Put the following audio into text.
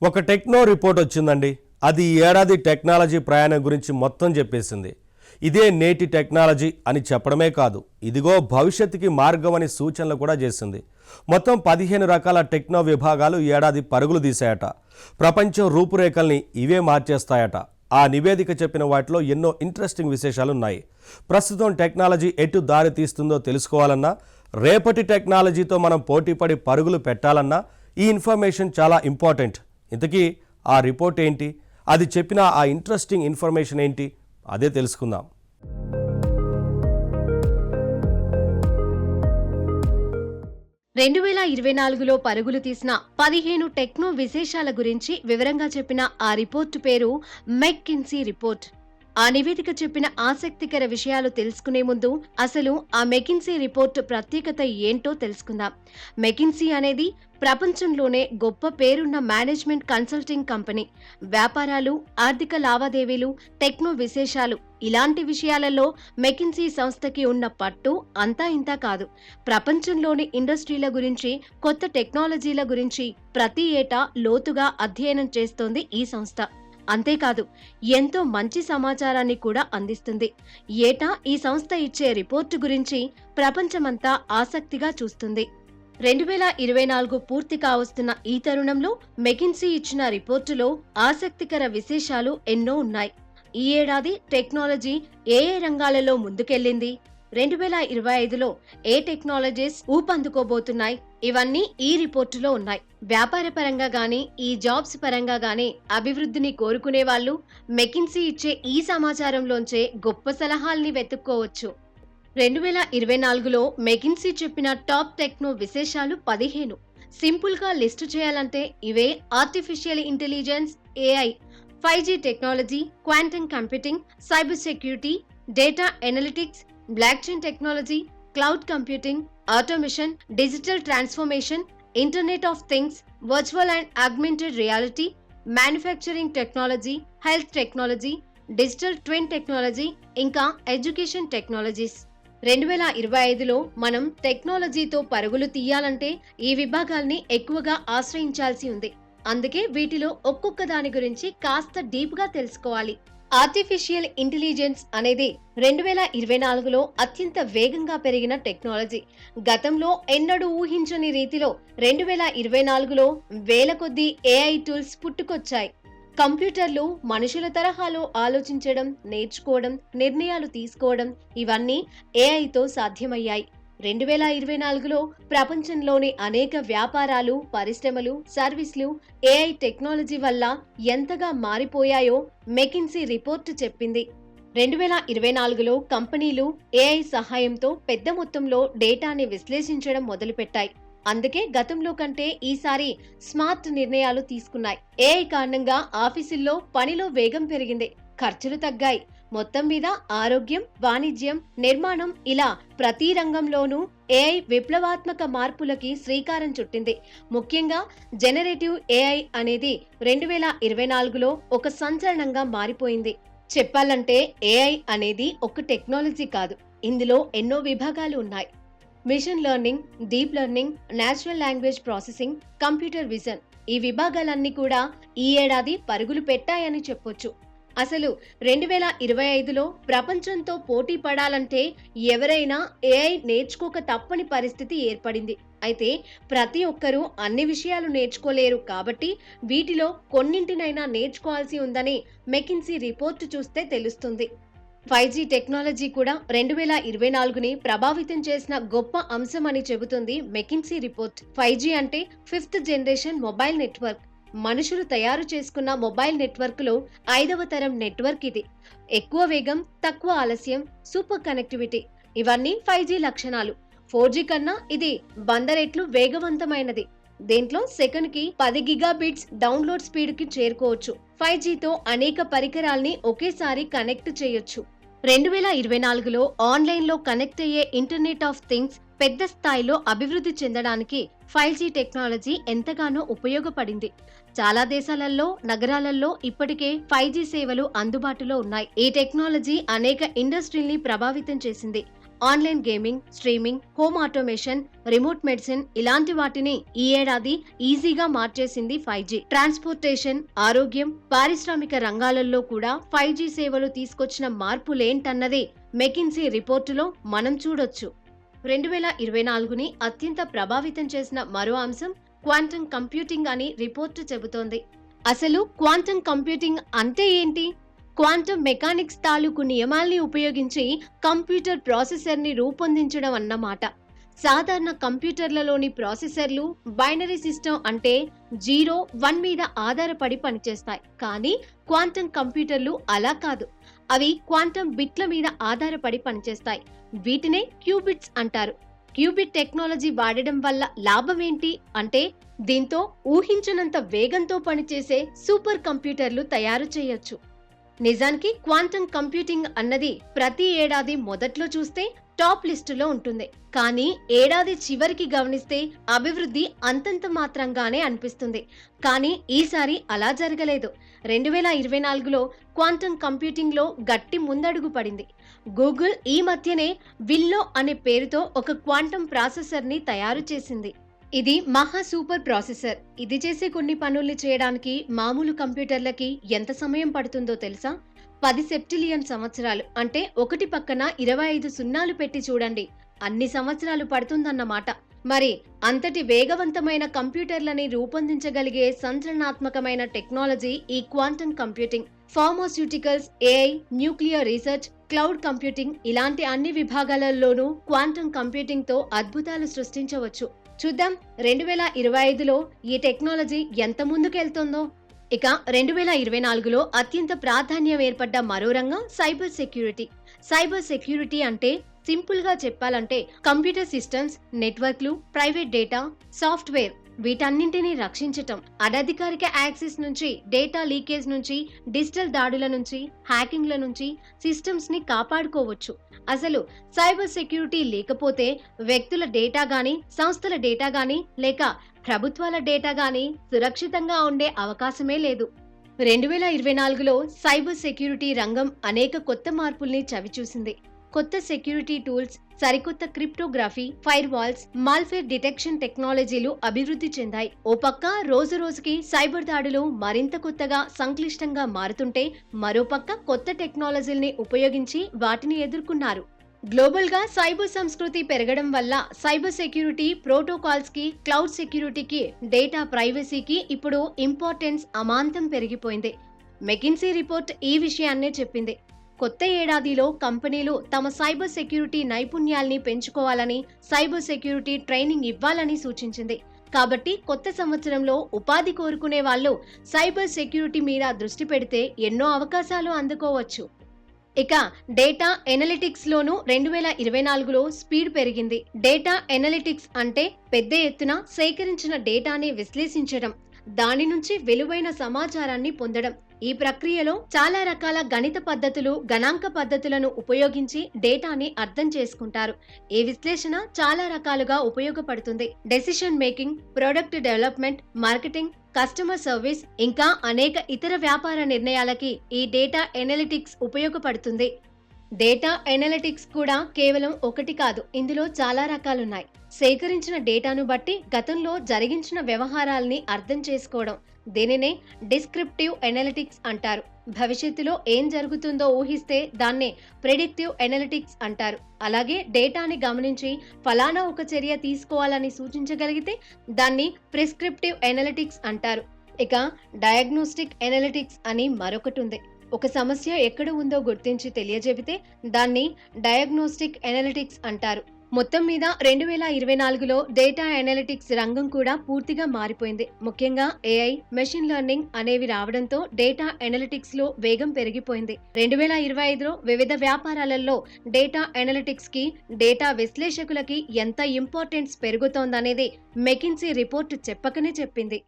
ఒక techno report వచ్చిందండి. అది ఈ ఏడాది టెక్నాలజీ ప్రయాణం గురించి మొత్తం చెప్పేసింది. ఇదే నేటి టెక్నాలజీ అని చెప్పడమే కాదు, ఇదిగో భవిష్యత్తుకి మార్గం అని సూచనలు కూడా చేసింది. మొత్తం 15 రకాల టెక్నో విభాగాలు ఈ ఏడాది పరుగులు తీశాయట. ప్రపంచం రూపురేఖల్ని ఇవే మార్చేస్తాయట. ఆ నివేదిక చెప్పిన వాటిలో ఎన్నో ఇంట్రెస్టింగ్ విశేషాలు ఉన్నాయి. ప్రస్తుతం టెక్నాలజీ ఎటు దారి తీస్తుందో తెలుసుకోవాలన్నా, రేపటి టెక్నాలజీతో మనం పోటీపడి పరుగులు పెట్టాలన్నా ఈ ఇన్ఫర్మేషన్ చాలా ఇంపార్టెంట్. ఇంతకీ ఆ రిపోర్ట్ ఏంటి, అది చెప్పిన ఆ ఇంట్రెస్టింగ్ ఇన్ఫర్మేషన్ ఏంటి, అదే తెలుసుకుందాం. రెండు 2024లో పరుగులు తీసిన 15 టెక్నో విశేషాల గురించి వివరంగా చెప్పిన ఆ రిపోర్టు పేరు మెక్కిన్సీ రిపోర్ట్. ఆ నివేదిక చెప్పిన ఆసక్తికర విషయాలు తెలుసుకునే ముందు అసలు ఆ మెకిన్సీ రిపోర్టు ప్రత్యేకత ఏంటో తెలుసుకుందాం. మెకిన్సీ అనేది ప్రపంచంలోనే గొప్ప పేరున్న మేనేజ్మెంట్ కన్సల్టింగ్ కంపెనీ. వ్యాపారాలు, ఆర్థిక లావాదేవీలు, టెక్నో విశేషాలు ఇలాంటి విషయాలలో మెకిన్సీ సంస్థకి ఉన్న పట్టు అంతా ఇంతా కాదు. ప్రపంచంలోని ఇండస్ట్రీల గురించి, కొత్త టెక్నాలజీల గురించి ప్రతి ఏటా లోతుగా అధ్యయనం చేస్తోంది ఈ సంస్థ. అంతేకాదు, ఎంతో మంచి సమాచారాన్ని కూడా అందిస్తుంది. ఏటా ఈ సంస్థ ఇచ్చే రిపోర్టు గురించి ప్రపంచమంతా ఆసక్తిగా చూస్తుంది. 2024 పూర్తి కావస్తున్న ఈ తరుణంలో మెకిన్సీ ఇచ్చిన రిపోర్టులో ఆసక్తికర విశేషాలు ఎన్నో ఉన్నాయి. ఈ ఏడాది టెక్నాలజీ ఏ రంగాలలో ముందుకెళ్లింది, 2025లో ఏ టెక్నాలజీస్ ఊపందుకోబోతున్నాయి, ఇవన్నీ ఈ రిపోర్టులో ఉన్నాయి. వ్యాపార పరంగా గానీ, ఈ జాబ్స్ పరంగా గానీ అభివృద్ధిని కోరుకునే వాళ్ళు మెకిన్సీ ఇచ్చే ఈ సమాచారంలోంచే గొప్ప సలహాల్ని వెతుక్కోవచ్చు. 2024లో మెకిన్సీ చెప్పిన టాప్ టెక్నో విశేషాలు 15. సింపుల్ గా లిస్టు చేయాలంటే ఇవే: artificial intelligence, AI, 5G technology, quantum computing, cyber security, data analytics, block chain technology, cloud computing, automation, digital transformation, internet of things, virtual and augmented reality, manufacturing technology, health technology, digital twin technology, ఇంకా education technologies. 2025లో మనం టెక్నాలజీతో పరుగులు తీయాలంటే ఈ విభాగాల్ని ఎక్కువగా ఆశ్రయించాల్సి ఉంది. అందుకే వీటిలో ఒక్కొక్క దాని గురించి కాస్త డీప్ గా తెలుసుకోవాలి. ఆర్టిఫిషియల్ ఇంటెలిజెన్స్ అనేది 2024లో అత్యంత వేగంగా పెరిగిన టెక్నాలజీ. గతంలో ఎన్నడూ ఊహించని రీతిలో 2024లో వేల కొద్దీ AI టూల్స్ పుట్టుకొచ్చాయి. కంప్యూటర్లు మనుషుల తరహాలో ఆలోచించడం, నేర్చుకోవడం, నిర్ణయాలు తీసుకోవడం ఇవన్నీ AIతో సాధ్యమయ్యాయి. 2024లో ప్రపంచంలోని అనేక వ్యాపారాలు, పరిశ్రమలు, సర్వీసులు AI టెక్నాలజీ వల్ల ఎంతగా మారిపోయాయో మెకిన్సీ రిపోర్టు చెప్పింది. 2024లో కంపెనీలు AI సహాయంతో పెద్ద మొత్తంలో డేటాని విశ్లేషించడం మొదలుపెట్టాయి. అందుకే గతంలో కంటే ఈసారి స్మార్ట్ నిర్ణయాలు తీసుకున్నాయి. AI కారణంగా ఆఫీసుల్లో పనిలో వేగం పెరిగింది, ఖర్చులు తగ్గాయి. మొత్తం మీద ఆరోగ్యం, వాణిజ్యం, నిర్మాణం ఇలా ప్రతి రంగంలోనూ AI విప్లవాత్మక మార్పులకి శ్రీకారం చుట్టింది. ముఖ్యంగా జనరేటివ్ AI అనేది 2024లో ఒక సంచలనంగా మారిపోయింది. చెప్పాలంటే AI అనేది ఒక టెక్నాలజీ కాదు, ఇందులో ఎన్నో విభాగాలు ఉన్నాయి. Machine learning, deep learning, natural language processing, computer vision ఈ విభాగాలన్నీ కూడా ఈ ఏడాది పరుగులు పెట్టాయని చెప్పొచ్చు. అసలు 2025లో ప్రపంచంతో పోటీ పడాలంటే ఎవరైనా AI నేర్చుకోక తప్పని పరిస్థితి ఏర్పడింది. అయితే ప్రతి ఒక్కరూ అన్ని విషయాలు నేర్చుకోలేరు కాబట్టి వీటిలో కొన్నింటినైనా నేర్చుకోవాల్సి ఉందని మెకిన్సీ రిపోర్టు చూస్తే తెలుస్తుంది. 5G టెక్నాలజీ కూడా 2024ని ప్రభావితం చేసిన గొప్ప అంశం అని చెబుతుంది మెకిన్సీ రిపోర్ట్. 5G అంటే 5th జనరేషన్ మొబైల్ నెట్వర్క్. మనుషులు తయారు చేసుకున్న మొబైల్ నెట్వర్క్ లో 5వ తరం నెట్వర్క్ ఇది. ఎక్కువ వేగం, తక్కువ ఆలస్యం, సూపర్ కనెక్టివిటీ ఇవన్నీ 5G లక్షణాలు. 4G కన్నా ఇది 100 రెట్లు వేగవంతమైనది. దీంట్లో సెకండ్కి 10 గిగాబిట్స్ డౌన్లోడ్ స్పీడ్ కి చేరుకోవచ్చు. 5Gతో అనేక పరికరాల్ని ఒకేసారి కనెక్ట్ చేయొచ్చు. 2024లో ఆన్లైన్లో కనెక్ట్ అయ్యే ఇంటర్నెట్ ఆఫ్ థింగ్స్ పెద్ద స్థాయిలో అభివృద్ధి చెందడానికి 5G టెక్నాలజీ ఎంతగానో ఉపయోగపడింది. చాలా దేశాలలో, నగరాలలో ఇప్పటికే 5G సేవలు అందుబాటులో ఉన్నాయి. ఈ టెక్నాలజీ అనేక ఇండస్ట్రీల్ని ప్రభావితం చేసింది. Online gaming, streaming, home automation, remote medicine ఇలాంటి వాటిని ఈ ఏడాది ఈజీగా మార్చేసింది 5G. ట్రాన్స్పోర్టేషన్, ఆరోగ్యం, పారిశ్రామిక రంగాలలో కూడా 5G సేవలు తీసుకొచ్చిన మార్పులేంటన్నది మెకిన్సీ రిపోర్టులో మనం చూడొచ్చు. 2024ని అత్యంత ప్రభావితం చేసిన మరో అంశం క్వాంటమ్ కంప్యూటింగ్ అని రిపోర్టు చెబుతోంది. అసలు క్వాంటమ్ కంప్యూటింగ్ అంటే ఏంటి? క్వాంటమ్ మెకానిక్స్ తాలూకు నియమాల్ని ఉపయోగించి కంప్యూటర్ ప్రాసెసర్ని రూపొందించడం అన్నమాట. సాధారణ కంప్యూటర్లలోని ప్రాసెసర్లు బైనరీ సిస్టమ్ అంటే 0, 1 మీద ఆధారపడి పనిచేస్తాయి. కానీ క్వాంటమ్ కంప్యూటర్లు అలా కాదు. అవి క్వాంటమ్ బిట్ల మీద ఆధారపడి పనిచేస్తాయి. వీటినే క్యూబిట్స్ అంటారు. క్యూబిట్ టెక్నాలజీ వాడడం వల్ల లాభం ఏంటి అంటే దీంతో ఊహించనంత వేగంతో పనిచేసే సూపర్ కంప్యూటర్లు తయారు చేయొచ్చు. నిజానికి క్వాంటమ్ కంప్యూటింగ్ అన్నది ప్రతి ఏడాది మొదట్లో చూస్తే టాప్ లిస్టులో ఉంటుంది. కానీ ఏడాది చివరికి గమనిస్తే అభివృద్ధి అంతంత మాత్రంగానే అనిపిస్తుంది. కానీ ఈసారి అలా జరగలేదు. 2024లో క్వాంటమ్ కంప్యూటింగ్ లో గట్టి ముందడుగు పడింది. గూగుల్ ఈ మధ్యనే విల్లో అనే పేరుతో ఒక క్వాంటమ్ ప్రాసెసర్ ని తయారు చేసింది. ఇది మహా సూపర్ ప్రాసెసర్. ఇది చేసే కొన్ని పనుల్ని చేయడానికి మామూలు కంప్యూటర్లకి ఎంత సమయం పడుతుందో తెలుసా? 10 సెప్టిలియన్ సంవత్సరాలు. అంటే ఒకటి పక్కన 25 సున్నాలు పెట్టి చూడండి, అన్ని సంవత్సరాలు పడుతుందన్నమాట. మరి అంతటి వేగవంతమైన కంప్యూటర్లని రూపొందించగలిగే సంచలనాత్మకమైన టెక్నాలజీ ఈ quantum computing. Pharmaceuticals, AI, nuclear research, cloud computing ఇలాంటి అన్ని విభాగాలలోనూ క్వాంటమ్ కంప్యూటింగ్ తో అద్భుతాలు సృష్టించవచ్చు. చూద్దాం 2025లో ఈ టెక్నాలజీ ఎంత ముందుకెళ్తుందో. ఇక 2024లో అత్యంత ప్రాధాన్యం ఏర్పడ్డ మరో రంగం సైబర్ సెక్యూరిటీ. సైబర్ సెక్యూరిటీ అంటే సింపుల్ గా చెప్పాలంటే కంప్యూటర్ సిస్టమ్స్, నెట్వర్క్లు, ప్రైవేట్ డేటా, సాఫ్ట్వేర్ వీటన్నింటినీ రక్షించటం. అనధికారిక యాక్సెస్ నుంచి, డేటా లీకేజ్ నుంచి, డిజిటల్ దాడుల నుంచి, హ్యాకింగ్ల నుంచి సిస్టమ్స్ ని కాపాడుకోవచ్చు. అసలు సైబర్ సెక్యూరిటీ లేకపోతే వ్యక్తుల డేటా గానీ, సంస్థల డేటా గానీ, లేక ప్రభుత్వాల డేటా గానీ సురక్షితంగా ఉండే అవకాశమే లేదు. 2024లో సైబర్ సెక్యూరిటీ రంగం అనేక కొత్త మార్పుల్ని చవిచూసింది. కొత్త సెక్యూరిటీ టూల్స్, సరికొత్త cryptography, firewalls, malware detection టెక్నాలజీలు అభివృద్ధి చెందాయి. ఓ పక్క రోజు రోజుకి సైబర్ దాడులు మరింత కొత్తగా, సంక్లిష్టంగా మారుతుంటే మరోపక్క కొత్త టెక్నాలజీల్ని ఉపయోగించి వాటిని ఎదుర్కొన్నారు. గ్లోబల్ గా సైబర్ సంస్కృతి పెరగడం వల్ల సైబర్ సెక్యూరిటీ ప్రోటోకాల్స్ కి, క్లౌడ్ సెక్యూరిటీకి, డేటా ప్రైవసీకి ఇప్పుడు ఇంపార్టెన్స్ అమాంతం పెరిగిపోయింది. మెకిన్సీ రిపోర్ట్ ఈ విషయాన్నే చెప్పింది. కొత్త ఏడాదిలో కంపెనీలు తమ సైబర్ సెక్యూరిటీ నైపుణ్యాల్ని పెంచుకోవాలని, సైబర్ సెక్యూరిటీ ట్రైనింగ్ ఇవ్వాలని సూచించింది. కాబట్టి కొత్త సంవత్సరంలో ఉపాధి కోరుకునే వాళ్ళు సైబర్ సెక్యూరిటీ మీద దృష్టి పెడితే ఎన్నో అవకాశాలు అందుకోవచ్చు. ఇక డేటా ఎనలిటిక్స్ లోనూ 2024లో స్పీడ్ పెరిగింది. డేటా ఎనలిటిక్స్ అంటే పెద్ద ఎత్తున సేకరించిన డేటాని విశ్లేషించడం, దాని నుంచి విలువైన సమాచారాన్ని పొందడం. ఈ ప్రక్రియలో చాలా రకాల గణిత పద్ధతులు, గణాంక పద్ధతులను ఉపయోగించి డేటాని అర్థం చేసుకుంటారు. ఈ విశ్లేషణ చాలా రకాలుగా ఉపయోగపడుతుంది. Decision making, product development, marketing, customer service ఇంకా అనేక ఇతర వ్యాపార నిర్ణయాలకి ఈ డేటా ఎనలిటిక్స్ ఉపయోగపడుతుంది. డేటా ఎనలిటిక్స్ కూడా కేవలం ఒకటి కాదు, ఇందులో చాలా రకాలున్నాయి. సేకరించిన డేటాను బట్టి గతంలో జరిగించిన వ్యవహారాల్ని అర్థం చేసుకోవడం, దీనినే డిస్క్రిప్టివ్ ఎనలిటిక్స్ అంటారు. భవిష్యత్తులో ఏం జరుగుతుందో ఊహిస్తే దాన్నే ప్రెడిక్టివ్ ఎనలిటిక్స్ అంటారు. అలాగే డేటాని గమనించి ఫలానా ఒక చర్య తీసుకోవాలని సూచించగలిగితే దాన్ని ప్రిస్క్రిప్టివ్ ఎనలిటిక్స్ అంటారు. ఇక డయాగ్నోస్టిక్ ఎనలిటిక్స్ అని మరొకటి ఉంది. ఒక సమస్య ఎక్కడ ఉందో గుర్తించి తెలియజెబితే దాన్ని డయాగ్నోస్టిక్ ఎనలిటిక్స్ అంటారు. మొత్తం మీద 2024లో డేటా ఎనలిటిక్స్ రంగం కూడా పూర్తిగా మారిపోయింది. ముఖ్యంగా ఏఐ, మెషిన్ లెర్నింగ్ అనేవి రావడంతో డేటా ఎనలిటిక్స్ లో వేగం పెరిగిపోయింది. 2025లో వివిధ వ్యాపారాలలో డేటా ఎనలిటిక్స్ కి, డేటా విశ్లేషకులకి ఎంత ఇంపార్టెన్స్ పెరుగుతోందనేది మెకిన్సీ రిపోర్ట్ చెప్పకనే చెప్పింది.